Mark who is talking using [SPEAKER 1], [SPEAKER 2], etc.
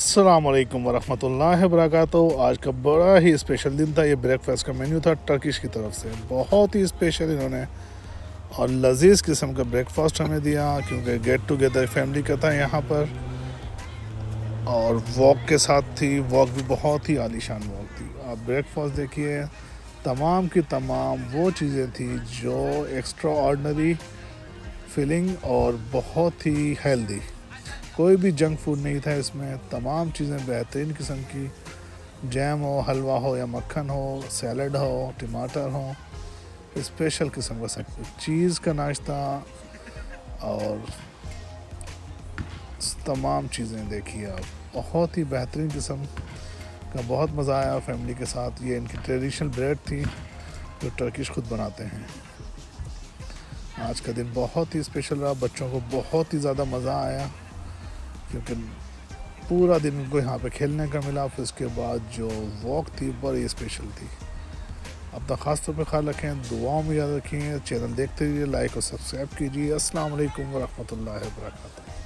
[SPEAKER 1] अस्सलाम वालेकुम वरहमतुल्लाहि वबरकातुहू। आज का बड़ा ही स्पेशल दिन था। ये ब्रेकफास्ट का मेन्यू था टर्किश की तरफ से। बहुत ही स्पेशल इन्होंने और लजीज़ किस्म का ब्रेकफास्ट हमें दिया, क्योंकि गेट टुगेदर फैमिली का था यहाँ पर। और वॉक के साथ थी, वॉक भी बहुत ही आलीशान वॉक थी। आप ब्रेकफास्ट देखिए, तमाम की तमाम वो चीज़ें थी जो एक्स्ट्रा ऑर्डनरी फीलिंग और बहुत ही हेल्दी। कोई भी जंक फूड नहीं था इसमें। तमाम चीज़ें बेहतरीन किस्म की, जैम हो, हलवा हो या मक्खन हो, सैलड हो, टमाटर हो, स्पेशल किस्म का सब कुछ, चीज़ का नाश्ता और तमाम चीज़ें देखिए आप। बहुत ही बेहतरीन किस्म का, बहुत मज़ा आया फैमिली के साथ। ये इनकी ट्रेडिशनल ब्रेड थी जो टर्किश खुद बनाते हैं। आज का दिन बहुत ही स्पेशल रहा, बच्चों को बहुत ही ज़्यादा मज़ा आया, क्योंकि पूरा दिन उनको यहाँ पे खेलने का मिला। फिर उसके बाद जो वॉक थी बड़ी स्पेशल थी। अपना ख़ास तौर पे ख्याल रखें, दुआओं में याद रखिए। चैनल देखते रहिए, लाइक और सब्सक्राइब कीजिए। अस्सलाम वालेकुम वरहमतुल्लाहि वबरकातुहू।